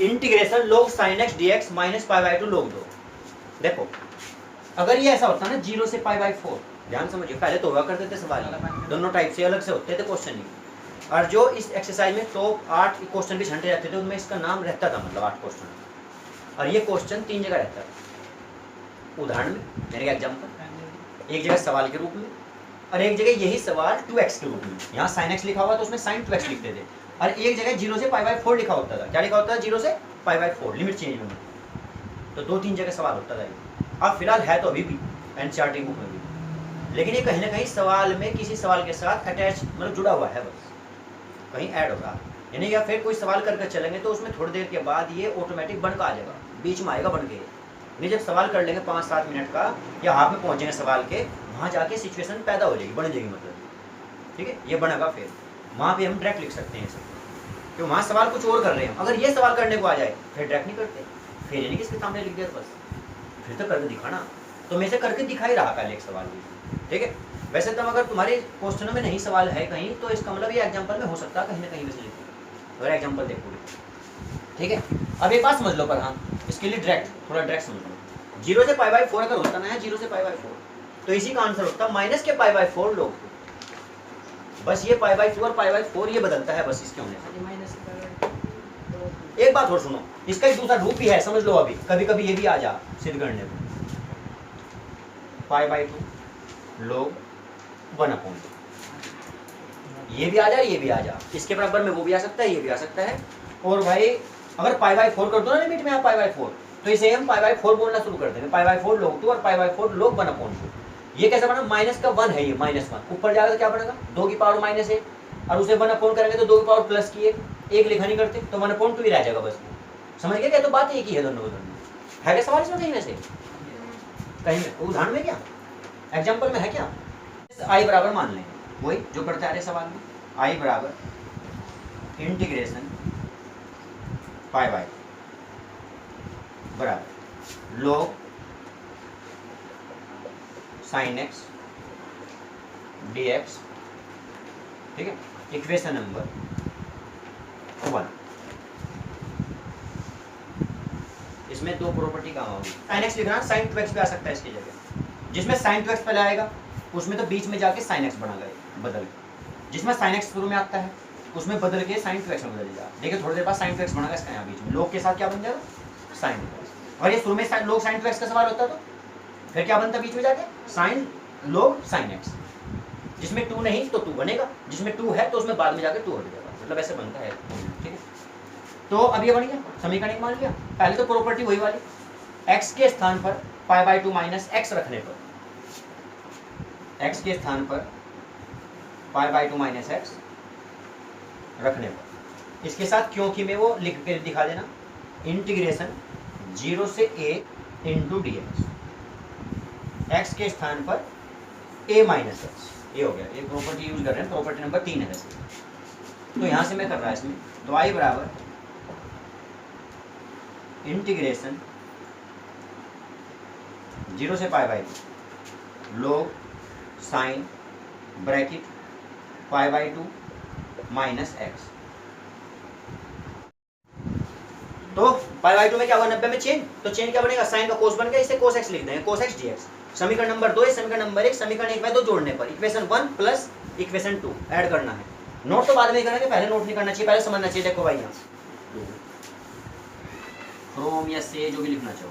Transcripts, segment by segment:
Integration log sin x dx minus pi by two log 2। देखो अगर ये ऐसा होता ना 0 से पाई बाई 4, ध्यान समझिए, पहले तो हुआ करते थे सवाल, दोनों टाइप से अलग से होते थे क्वेश्चन ही। और जो इस एक्सरसाइज में टॉप 8 क्वेश्चन भी छंटे रहते थे उनमें इसका नाम रहता था, मतलब 8 क्वेश्चन, और ये क्वेश्चन 3 जगह रहता था। उदाहरण में यानी कि एग्जाम्पल, एक जगह सवाल के रूप में, और एक जगह यही सवाल 2x के रूप में। यहाँ sin x लिखा हुआ तो उसमें sin 2x लिखते थे, और एक जगह 0 से पाई बाई 4 लिखा होता था। क्या लिखा होता था? 0 से पाई बाई 4, लिमिट चेंज होना। तो 2-3 जगह सवाल होता था ये। अब फिलहाल है तो अभी भी एनसीईआरटी बुक में भी, लेकिन ये कहीं ना कहीं सवाल में किसी सवाल के साथ अटैच, मतलब जुड़ा हुआ है, बस कहीं ऐड होगा। यानी या फिर कोई सवाल करके चलेंगे तो उसमें थोड़ी देर के बाद ये ऑटोमेटिक बन का आ जाएगा, बीच में आएगा बन के। नहीं, जब सवाल कर लेंगे 5-7 मिनट का या हाथ में पहुंचेंगे सवाल के, वहाँ जाके सिचुएशन पैदा हो जाएगी, बन जाएगी, मतलब ठीक है, ये बनेगा। फिर वहाँ पे हम डायरेक्ट लिख सकते हैं सब, क्योंकि वहाँ सवाल कुछ और कर रहे हैं। अगर ये सवाल करने को आ जाए फिर डायरेक्ट नहीं करते, फिर यानी किसके सामने लिख दिया बस, फिर तो करके दिखाना। तो मैं से करके दिखा ही रहा पहले एक सवाल भी, ठीक है। वैसे तो अगर तुम्हारे क्वेश्चनों में नहीं सवाल है कहीं, तो इसका मतलब ये एग्जाम्पल में हो सकता है कहीं ना कहीं वैसे लिखे, अगर एग्जाम्पल देखोगे, ठीक है। अब एक बात समझ लो, पर हाँ इसके लिए डायरेक्ट, थोड़ा डायरेक्ट समझ लो। 0 से पाई बाई 4 अगर होता ना है, 0 से पाई बाई 4, तो इसी का आंसर होता माइनस के पाई बाई 4 लोग। बस ये पाई बाई 2 और पाई बाई 4 ये बदलता है बस इसके होने से। एक बात और सुनो, इसका एक दूसरा रूप भी है, समझ लो। अभी कभी कभी ये भी आ जा सिद्ध करने को, पाई बाई 2 लोग 1/2, ये भी आ जा, ये भी आ जा, इसके बराबर में वो भी आ सकता है, ये भी आ सकता है। और भाई अगर पाई बाई 4 कर दो ना लिमिट में आप पाई बाई 4, तो इसे हम पाई बाई 4 बोलना शुरू कर देंगे। पाई बाई 4 लोग 2 और पाई बाई 4 लोग 1/2। ये कैसे बना? माइनस का 1 है, ये -1 ऊपर जाएगा तो क्या बनेगा? 2 की पावर -1, और उसे 1/2 करेंगे तो 2 की पावर प्लस की 1 लिखा नहीं करते तो 1/2 ही रह जाएगा बस। समझ गए क्या? तो बात एक ही है दोनों को। है क्या सवाल इसमें कहीं वैसे? कहीं में उदाहरण में क्या, एग्जाम्पल में है क्या? आई बराबर मान लें, वही जो करते आ रहे सवाल में, आई बराबर इंटीग्रेशन पाई बाई बराबर log sin x dx, ठीक है। इक्वेशन नंबर 1, इसमें 2 प्रॉपर्टी कहाँ होगी? sin x लिखना, sin 2x भी आ सकता है इसकी जगह। जिसमें sin 2x पहले आएगा उसमें तो बीच में जाके sin x बना गए बदल, जिसमें sin x शुरू में आता है उसमें बदल के sin 2x में बदल जाएगा। देखिए थोड़ी देर बाद sin 2x बना इसका यहाँ बीच में, log के साथ क्या बन जाएगा? sin 2x। और ये शुरू में log sin 2x का सवाल होता तो फिर क्या बनता बीच में जाके? sin log sin x। जिसमें 2 नहीं तो 2 बनेगा, जिसमें 2 है तो उसमें बाद में जाके 2 हो जाएगा, मतलब ऐसे बनता है, ठीक है। तो अब ये बन गया समीकरण एक, मान लिया। पहले तो प्रॉपर्टी वही वाली, x के स्थान पर पाई बाई 2 माइनस x रखने पर, x के स्थान पर पाई बाई 2 माइनस x रखने पर, इसके साथ क्योंकि में वो लिख के दिखा देना, इंटीग्रेशन 0 से a इंटू डी एक्स के स्थान पर a माइनस एक्स, ये हो गया। ये प्रॉपर्टी यूज कर रहे हैं, प्रॉपर्टी नंबर 3 है वैसे, तो यहाँ से मैं कर रहा है इसमें, तो आई बराबर इंटीग्रेशन 0 से pi by 2 log sine bracket pi by 2 minus x. तो पाई बाई 2 में क्या हुआ? 90 में चेंज, तो चेंज क्या बनेगा? साइन का कोस बन गया, इसे कोस एक्स लिख देंगे, कोस एक्स डीएक्स। समीकरण नंबर 2 है, समीकरण नंबर 1, समीकरण 1 में 2 जोड़ने पर इक्वेशन 1 प्लस इक्वेशन 2 ऐड करना है। नोट तो बाद में करेंगे, पहले नोट नहीं करना चाहिए, पहले समझना चाहिए। देखो भाई यहाँ फ्रॉम या से जो भी लिखना चाहो,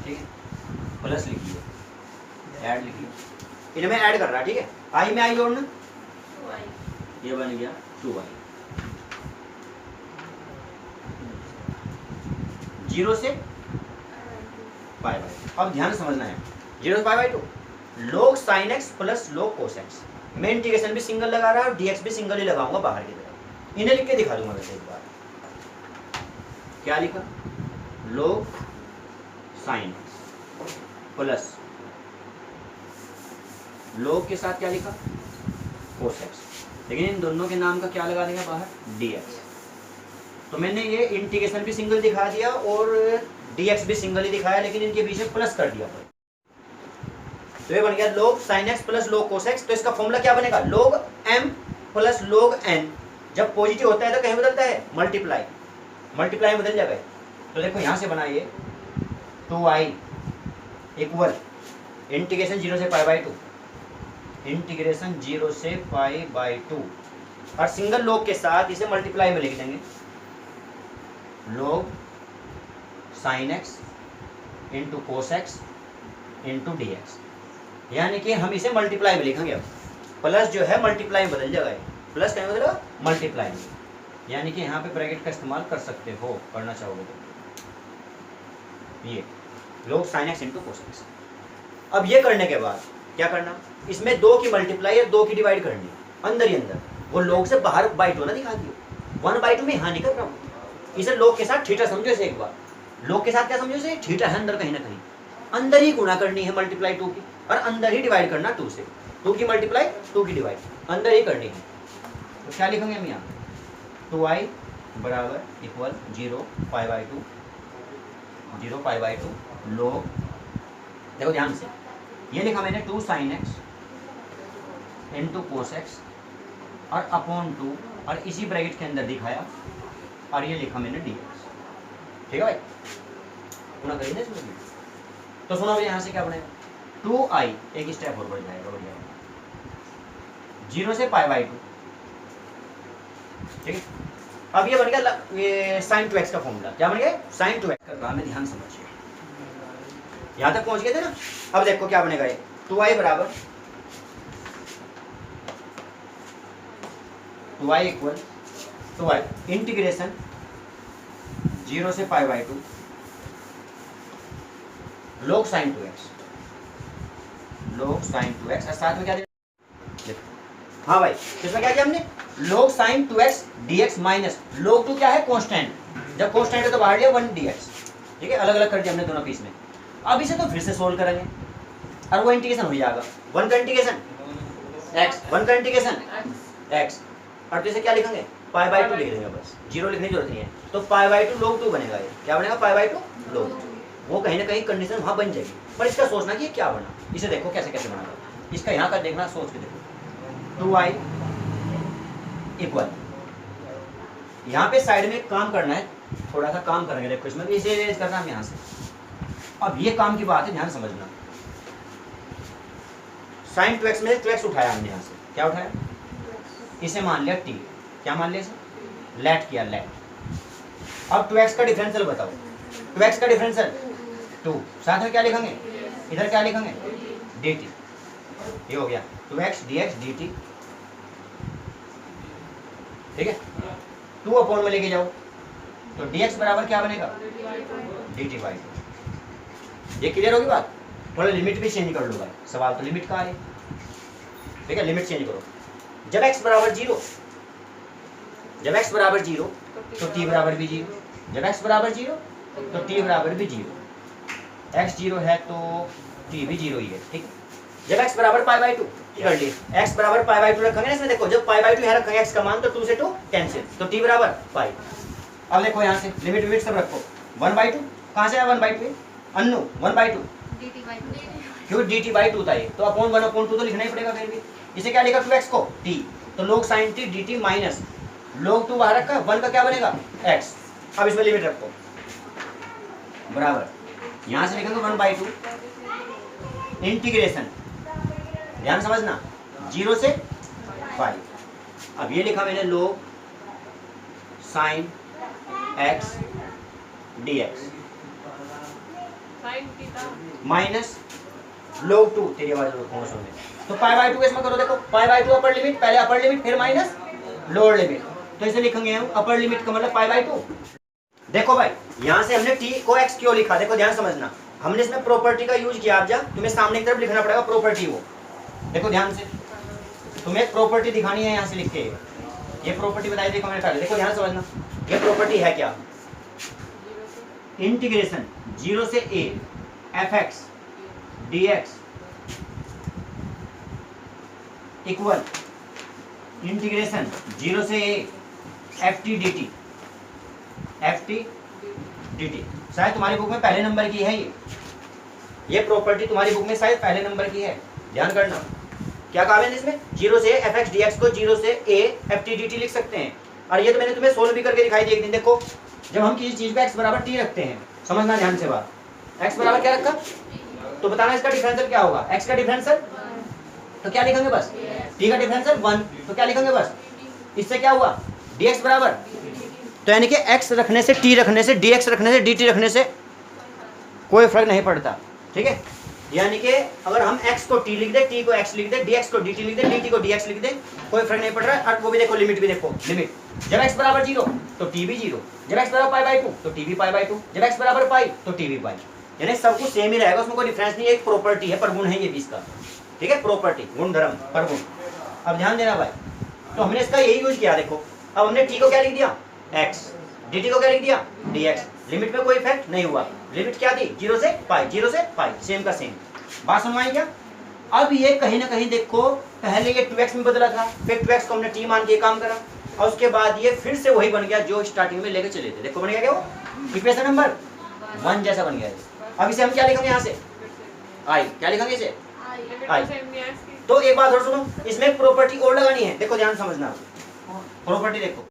ठीक है, प्लस लिखिए, ऐड लिखिए, इनमें ऐड कर रहा है, ठीक है। आई में आई जोड़ना, ये बन गया 2i, 0 से पाई बाई। अब ध्यान समझना है, 0 से pi by 2 log sin x plus log cos x। मैं इंटीग्रेशन भी सिंगल लगा रहा है और dx भी सिंगल ही लगाऊंगा बाहर की तरफ। इन्हें लिख के दिखा दूंगा वैसे एक बार। क्या लिखा? log sin x plus log के साथ क्या लिखा? cos x। लेकिन इन दोनों के नाम का क्या लगा देंगे बाहर? dx। तो मैंने ये इंटीग्रेशन भी सिंगल दिखा दिया और dx भी सिंगल ही दिखाया, लेकिन इनके बीच में प्लस कर दिया। तो ये बन गया log sin x plus log cos x। तो इसका फॉर्मूला क्या बनेगा? log m plus log n। जब पॉजिटिव होता है तो कहीं बदलता है? मल्टीप्लाई। मल्टीप्लाई बदल जाएगा। तो देखो यहाँ से बना ये 2i इक्वल इंटीग्रेशन 0 से π/2, इंटीग्रेशन 0 से π/2 और सिंगल लॉग के साथ इसे मल्टीप्लाई में लिख देंगे, log sin x into cos x into D x, यानी कि हम इसे मल्टीप्लाई में लिखेंगे। अब प्लस जो है मल्टीप्लाई में बदल जाएगा, प्लस क्या बदलेगा मल्टीप्लाई में, यानी कि यहाँ पे ब्रैकेट का इस्तेमाल कर सकते हो, करना चाहोगे तो ये log sin x into cos x. अब ये करने के बाद क्या करना, इसमें 2 की मल्टीप्लाई और 2 की डिवाइड करनी अंदर ही अंदर, वो log से बाहर बाइट होना दिखा दियो, 1/2 में यहाँ नहीं कर रहा हूँ, इसे log के साथ थीटा समझो, इसे एक बार log के साथ क्या समझो, इसे थीटा है अंदर कहीं ना कहीं, अंदर ही गुणा करनी है मल्टीप्लाई 2 की और अंदर ही डिवाइड करना 2 से, 2 की मल्टीप्लाई 2 की डिवाइड अंदर ही करनी है। तो क्या लिखेंगे हम यहाँ 2i बराबर इक्वल 0 π/2 log, देखो ध्यान से ये लिखा मैंने 2 sin x into cos x और अपॉन 2 और इसी ब्रैकेट के अंदर दिखाया और ये लिखा मैंने dx। ठीक है भाई, गुणा करेंगे इसमें। तो सुनो भाई यहाँ से क्या बनेगा 2i एक स्टेप और बढ़ जाएगा, बढ़ जाएगा 0 से π/2। ठीक है, अब ये बन गया ये sin 2x का फॉर्मूला, क्या बन गया sin 2x का काम है, ध्यान समझिए यहाँ तक पहुंच गए थे ना। अब देखो क्या बनेगा ये 2i बराबर 2i इक्वल 2i इंटीग्रेशन 0 से π/2 log sin 2x, log sin 2x और साथ में क्या दिया, हाँ भाई इसमें क्या किया हमने log sin 2x dx minus log 2 क्या है कांस्टेंट, जब कांस्टेंट है तो बाहर लिया 1 dx। ठीक है, अलग अलग कर दिया हमने दोनों पीस में। अब इसे तो फिर से सोल्व करेंगे और वो इंटीग्रेशन हो जाएगा, 1 का इंटीग्रेशन x, 1 का इंटीग्रेशन x और तो इसे क्या लिखेंगे π/2 लिख देंगे, बस 0 लिखने की जरूरत नहीं है। तो π/2 log 2 बनेगा, ये क्या बनेगा π/2 log 2, वो कहीं ना कहीं कंडीशन वहाँ बन जाएगी, पर इसका सोचना कि ये क्या बना, इसे देखो कैसे कैसे बना, इसका यहाँ का देखना, सोच के देखो 2i इक्वल, यहाँ पे साइड में काम करना है, थोड़ा सा काम करेंगे, देखो इसमें इसे रेज करना हम यहाँ से। अब ये काम की बात है, ध्यान समझना, sin 2x में 2x उठाया हमने यहाँ से, क्या उठाया, इसे मान लिया t, क्या मान लिया इसे लेट किया, लेट। अब 2x का डिफरेंशियल बताओ, 2x का डिफरेंशियल 2, साथ में क्या लिखेंगे, इधर क्या लिखेंगे dt, ये हो गया 2x dx dt। ठीक है, 2 अपॉन में लेके जाओ तो dx बराबर क्या बनेगा dt/2। ये क्लियर होगी बात, थोड़ा लिमिट भी चेंज कर लो भाई, सवाल तो लिमिट का है। ठीक है, लिमिट चेंज करो, जब x बराबर 0, जब x बराबर 0 तो t बराबर भी 0, जब x बराबर 0 तो t बराबर भी 0, x 0 है तो t भी 0 ही है। ठीक, जब x बराबर π/2 कर लिए, x बराबर π/2 रखेंगे ना इसमें, देखो जब π/2 यहाँ रखेंगे x का मान तो 2 से 2 कैंसिल, तो t बराबर π। अब देखो यहाँ से लिमिट विमिट सब रखो, 1/2 कहाँ से आया 1/2, अन्नू 1/2 क्यों dt/2 था ये, तो अपॉन 1/2 तो लिखना ही पड़ेगा फिर भी। इसे क्या लिखा 2x को t, तो log sin t dt minus log 2 बाहर रखा, 1 का क्या बनेगा x। अब इसमें लिमिट रखो बराबर, यहाँ से लिखेंगे 1/2 इंटीग्रेशन, ध्यान समझना 0 से 5। अब ये लिखा मैंने log sin x dx minus log 2, तेरी आवाज कौन सुने, तो π/2 इसमें करो, देखो π/2 अपर लिमिट, पहले अपर लिमिट फिर माइनस लोअर लिमिट, तो इसे लिखेंगे हम अपर लिमिट का मतलब π/2। देखो भाई यहाँ से हमने t को x क्यों लिखा, देखो ध्यान समझना, हमने इसमें प्रॉपर्टी का यूज किया। आप जा तुम्हें सामने की तरफ लिखना पड़ेगा प्रॉपर्टी, वो देखो ध्यान से, तुम्हें एक प्रॉपर्टी दिखानी है, यहाँ से लिख के ये प्रॉपर्टी बताई, देखो मैंने पहले, देखो ध्यान समझना, ये प्रॉपर्टी है क्या, इंटीग्रेशन 0 से a fx dx equal integration 0 से a ft dt। शायद तुम्हारी बुक में पहले नंबर की है ये प्रॉपर्टी तुम्हारी बुक में शायद पहले नंबर की है, ध्यान करना। क्या कहा मैंने इसमें, 0 से fx dx को 0 से a ft dt लिख सकते हैं, और ये तो मैंने तुम्हें सोल्व भी करके दिखाई दी एक दिन। देखो जब हम किसी चीज को x बराबर t रखते हैं, समझना ध्यान से बात, x बराबर क्या रखा तो बताना इसका डिफरेंशियल क्या होगा। x का डिफरेंशियल तो क्या लिखेंगे बस, t का डिफरेंशियल 1 तो क्या लिखेंगे बस, इससे क्या हुआ dx बराबर, तो यानी कि x रखने से t रखने से dx रखने से dt रखने से कोई फर्क नहीं पड़ता। ठीक है, यानी कि अगर हम x को t लिख दे, t को x लिख दे, dx को dt लिख दे, dt को dx लिख दे, कोई फर्क नहीं पड़ रहा है। और वो भी देखो लिमिट भी देखो, लिमिट जब x बराबर 0 तो t भी 0, जब x बराबर पाई बाई 2 तो t भी पाई बाई 2, जब x बराबर पाई तो t भी पाई, यानी सब कुछ सेम ही रहेगा, उसमें कोई डिफरेंस नहीं है। एक प्रॉपर्टी है, प्रगुण है ये भी इसका। ठीक है, प्रॉपर्टी गुण धर्म प्रगुण। अब ध्यान देना भाई, तो हमने इसका यही यूज किया। देखो अब हमने t को क्या लिख दिया x, dt को क्या लिख दिया dx, लिमिट में कोई इफेक्ट नहीं हुआ। लिमिट क्या थी 0 से पाई, 0 से पाई, सेम का सेम। बात सुनवाई क्या। अब ये कहीं ना कहीं देखो पहले ये 2x में बदला था, फिर 2x को हमने t मान के काम करा, और उसके बाद ये फिर से वही बन गया जो स्टार्टिंग में लेके चले थे। देखो बन गया क्या, वो इक्वेशन नंबर 1 जैसा बन गया। अब इसे हम क्या लिखेंगे यहाँ से, आई, क्या लिखेंगे इसे आई। तो एक बात और सुनो, इसमें प्रॉपर्टी और लगानी है, देखो ध्यान समझना। प्रॉपर्टी देखो